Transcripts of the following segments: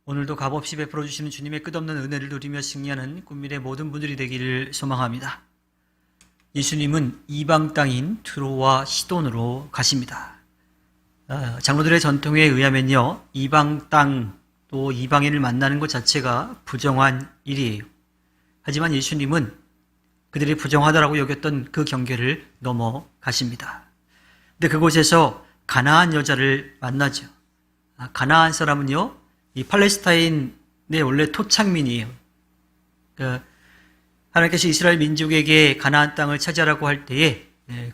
오늘도 값없이 베풀어 주시는 주님의 끝없는 은혜를 누리며 승리하는 꿈밀의 모든 분들이 되기를 소망합니다. 예수님은 이방 땅인 트로와 시돈으로 가십니다. 장로들의 전통에 의하면요, 이방 땅 또 이방인을 만나는 것 자체가 부정한 일이에요. 하지만 예수님은 그들이 부정하다라고 여겼던 그 경계를 넘어가십니다. 근데 그곳에서 가나안 여자를 만나죠. 가나안 사람은요, 이 팔레스타인의 원래 토착민이에요. 하나님께서 이스라엘 민족에게 가나안 땅을 차지하라고 할 때에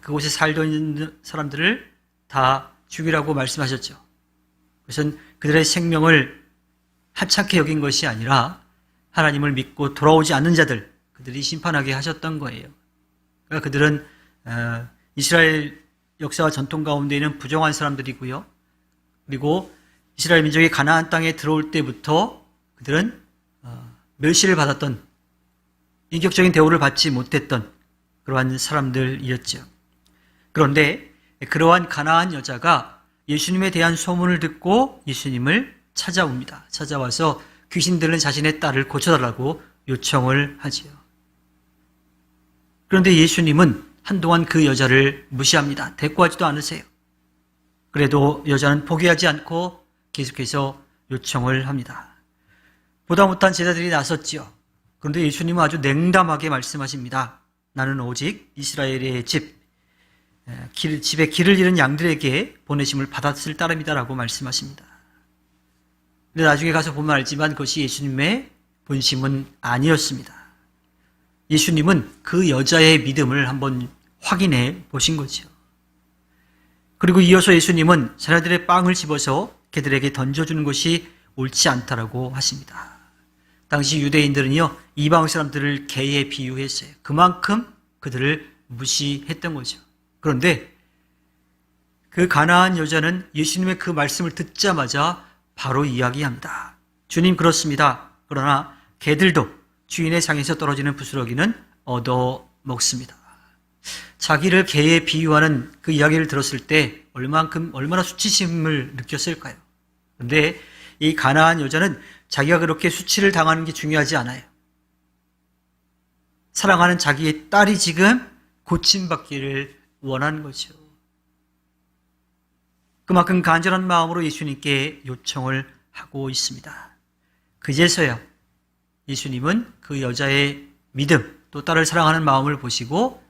그곳에 살던 있는 사람들을 다 죽이라고 말씀하셨죠. 그것은 그들의 생명을 하찮게 여긴 것이 아니라 하나님을 믿고 돌아오지 않는 자들, 그들이 심판하게 하셨던 거예요. 그러니까 그들은 이스라엘 역사와 전통 가운데에는 부정한 사람들이고요. 그리고 이스라엘 민족이 가나안 땅에 들어올 때부터 그들은 멸시를 받았던, 인격적인 대우를 받지 못했던 그러한 사람들이었죠. 그런데 그러한 가나안 여자가 예수님에 대한 소문을 듣고 예수님을 찾아옵니다. 찾아와서 귀신들은 자신의 딸을 고쳐달라고 요청을 하지요. 그런데 예수님은 한동안 그 여자를 무시합니다. 대꾸하지도 않으세요. 그래도 여자는 포기하지 않고 계속해서 요청을 합니다. 보다 못한 제자들이 나섰지요. 그런데 예수님은 아주 냉담하게 말씀하십니다. 나는 오직 이스라엘의 집에 길을 잃은 양들에게 보내심을 받았을 따름이다라고 말씀하십니다. 근데 나중에 가서 보면 알지만 그것이 예수님의 본심은 아니었습니다. 예수님은 그 여자의 믿음을 한번 확인해 보신 거죠. 그리고 이어서 예수님은 자녀들의 빵을 집어서 그들에게 던져주는 것이 옳지 않다라고 하십니다. 당시 유대인들은요, 이방 사람들을 개에 비유했어요. 그만큼 그들을 무시했던 거죠. 그런데 그 가나안 여자는 예수님의 그 말씀을 듣자마자 바로 이야기합니다. 주님, 그렇습니다. 그러나 개들도 주인의 상에서 떨어지는 부스러기는 얻어 먹습니다. 자기를 개에 비유하는 그 이야기를 들었을 때 얼마나 수치심을 느꼈을까요? 그런데 이 가나안 여자는 자기가 그렇게 수치를 당하는 게 중요하지 않아요. 사랑하는 자기의 딸이 지금 고침받기를 원하는 거죠. 그만큼 간절한 마음으로 예수님께 요청을 하고 있습니다. 그제서야 예수님은 그 여자의 믿음, 또 딸을 사랑하는 마음을 보시고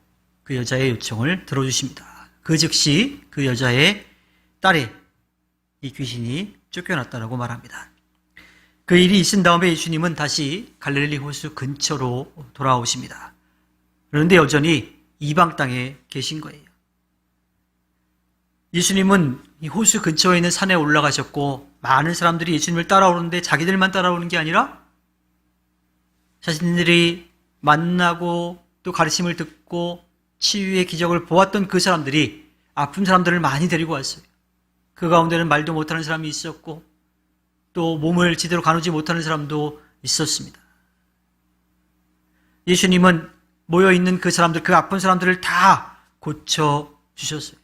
그 여자의 요청을 들어주십니다. 그 즉시 그 여자의 딸의 이 귀신이 쫓겨났다라고 말합니다. 그 일이 있은 다음에 예수님은 다시 갈릴리 호수 근처로 돌아오십니다. 그런데 여전히 이방 땅에 계신 거예요. 예수님은 이 호수 근처에 있는 산에 올라가셨고 많은 사람들이 예수님을 따라오는데 자기들만 따라오는 게 아니라 자신들이 만나고 또 가르침을 듣고 치유의 기적을 보았던 그 사람들이 아픈 사람들을 많이 데리고 왔어요. 그 가운데는 말도 못하는 사람이 있었고 또 몸을 제대로 가누지 못하는 사람도 있었습니다. 예수님은 모여있는 그 사람들, 그 아픈 사람들을 다 고쳐주셨어요.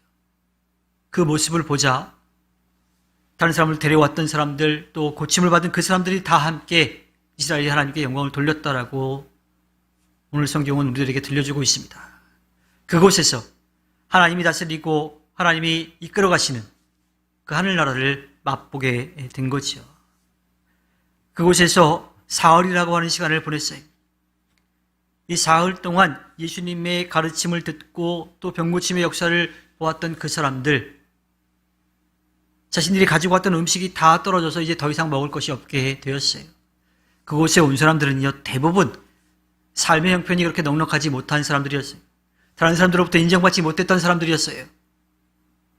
그 모습을 보자 다른 사람을 데려왔던 사람들, 또 고침을 받은 그 사람들이 다 함께 이스라엘 하나님께 영광을 돌렸다라고 오늘 성경은 우리들에게 들려주고 있습니다. 그곳에서 하나님이 다스리고 하나님이 이끌어 가시는 그 하늘나라를 맛보게 된 거죠. 그곳에서 사흘이라고 하는 시간을 보냈어요. 이 사흘 동안 예수님의 가르침을 듣고 또 병고침의 역사를 보았던 그 사람들, 자신들이 가지고 왔던 음식이 다 떨어져서 이제 더 이상 먹을 것이 없게 되었어요. 그곳에 온 사람들은요, 대부분 삶의 형편이 그렇게 넉넉하지 못한 사람들이었어요. 다른 사람들로부터 인정받지 못했던 사람들이었어요.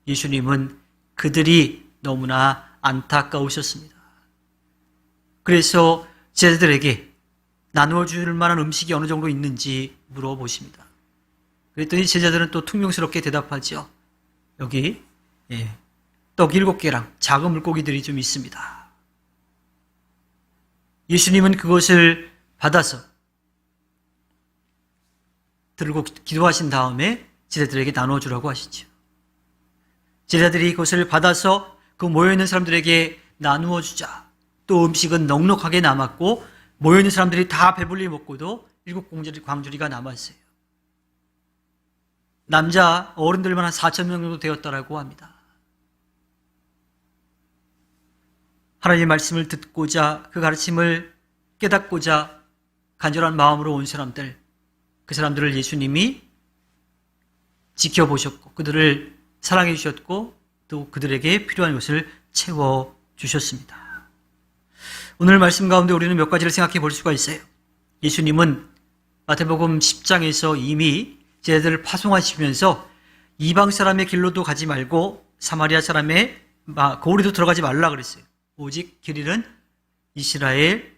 예수님은 그들이 너무나 안타까우셨습니다. 그래서 제자들에게 나누어 줄 만한 음식이 어느 정도 있는지 물어보십니다. 그랬더니 제자들은 또 퉁명스럽게 대답하죠. 여기 떡 7개랑 작은 물고기들이 좀 있습니다. 예수님은 그것을 받아서 들고 기도하신 다음에 제자들에게 나눠주라고 하시죠. 제자들이 그것을 받아서 그 모여있는 사람들에게 나누어 주자. 또 음식은 넉넉하게 남았고 모여있는 사람들이 다 배불리 먹고도 7광주리가 남았어요. 남자 어른들만 한 4,000명 정도 되었다라고 합니다. 하나님의 말씀을 듣고자 그 가르침을 깨닫고자 간절한 마음으로 온 사람들, 그 사람들을 예수님이 지켜보셨고 그들을 사랑해 주셨고 또 그들에게 필요한 것을 채워주셨습니다. 오늘 말씀 가운데 우리는 몇 가지를 생각해 볼 수가 있어요. 예수님은 마태복음 10장에서 이미 제자들을 파송하시면서 이방 사람의 길로도 가지 말고 사마리아 사람의 고리도 들어가지 말라 그랬어요. 오직 길 잃은 이스라엘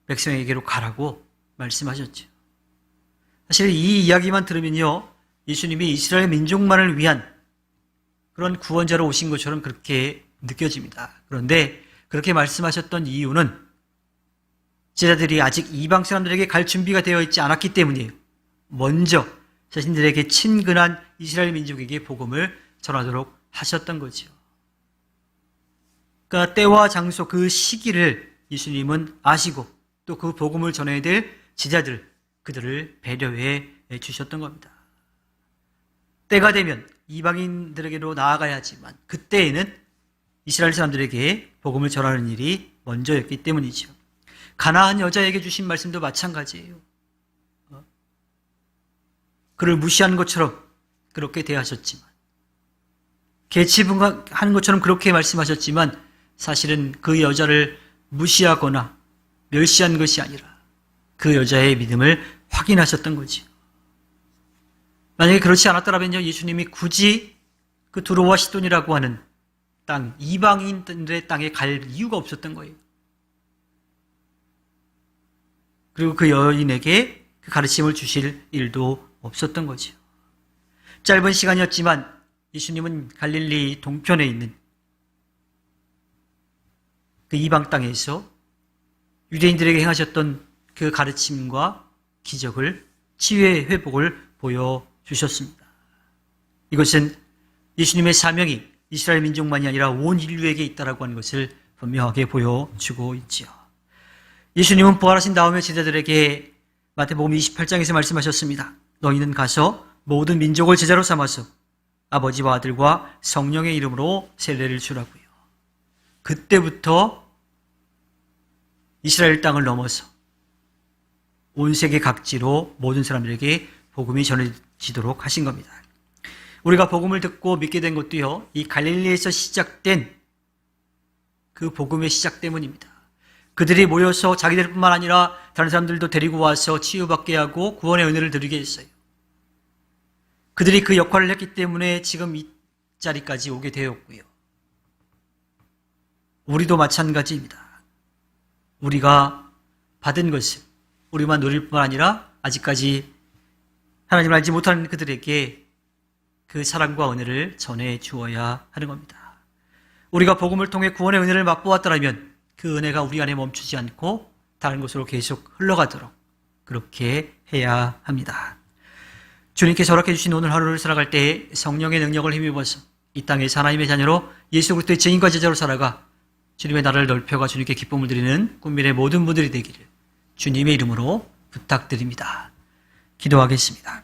백성에게로 가라고 말씀하셨죠. 사실 이 이야기만 들으면요, 예수님이 이스라엘 민족만을 위한 그런 구원자로 오신 것처럼 그렇게 느껴집니다. 그런데 그렇게 말씀하셨던 이유는 제자들이 아직 이방 사람들에게 갈 준비가 되어 있지 않았기 때문이에요. 먼저 자신들에게 친근한 이스라엘 민족에게 복음을 전하도록 하셨던 거죠. 그러니까 때와 장소 그 시기를 예수님은 아시고 또 그 복음을 전해야 될 제자들, 그들을 배려해 주셨던 겁니다. 때가 되면 이방인들에게로 나아가야 하지만 그때에는 이스라엘 사람들에게 복음을 전하는 일이 먼저였기 때문이죠. 가나안 여자에게 주신 말씀도 마찬가지예요. 그를 무시하는 것처럼 그렇게 대하셨지만, 개치분하는 것처럼 그렇게 말씀하셨지만 사실은 그 여자를 무시하거나 멸시한 것이 아니라 그 여자의 믿음을 확인하셨던 거죠. 만약에 그렇지 않았더라면요, 예수님이 굳이 그 두로와 시돈이라고 하는 땅, 이방인들의 땅에 갈 이유가 없었던 거예요. 그리고 그 여인에게 그 가르침을 주실 일도 없었던 거죠. 짧은 시간이었지만 예수님은 갈릴리 동편에 있는 그 이방 땅에서 유대인들에게 행하셨던 그 가르침과 기적을, 치유의 회복을 보여주셨습니다. 이것은 예수님의 사명이 이스라엘 민족만이 아니라 온 인류에게 있다라고 하는 것을 분명하게 보여주고 있죠. 예수님은 부활하신 다음에 제자들에게 마태복음 28장에서 말씀하셨습니다. 너희는 가서 모든 민족을 제자로 삼아서 아버지와 아들과 성령의 이름으로 세례를 주라고요. 그때부터 이스라엘 땅을 넘어서 온 세계 각지로 모든 사람들에게 복음이 전해지도록 하신 겁니다. 우리가 복음을 듣고 믿게 된 것도요, 이 갈릴리에서 시작된 그 복음의 시작 때문입니다. 그들이 모여서 자기들뿐만 아니라 다른 사람들도 데리고 와서 치유받게 하고 구원의 은혜를 드리게 했어요. 그들이 그 역할을 했기 때문에 지금 이 자리까지 오게 되었고요. 우리도 마찬가지입니다. 우리가 받은 것을 우리만 누릴 뿐만 아니라 아직까지 하나님을 알지 못하는 그들에게 그 사랑과 은혜를 전해 주어야 하는 겁니다. 우리가 복음을 통해 구원의 은혜를 맛보았더라면 그 은혜가 우리 안에 멈추지 않고 다른 곳으로 계속 흘러가도록 그렇게 해야 합니다. 주님께서 허락해 주신 오늘 하루를 살아갈 때 성령의 능력을 힘입어서 이 땅에서 하나님의 자녀로 예수 그리스도의 증인과 제자로 살아가 주님의 나라를 넓혀가 주님께 기쁨을 드리는 꿈밀의 모든 분들이 되기를 주님의 이름으로 부탁드립니다. 기도하겠습니다.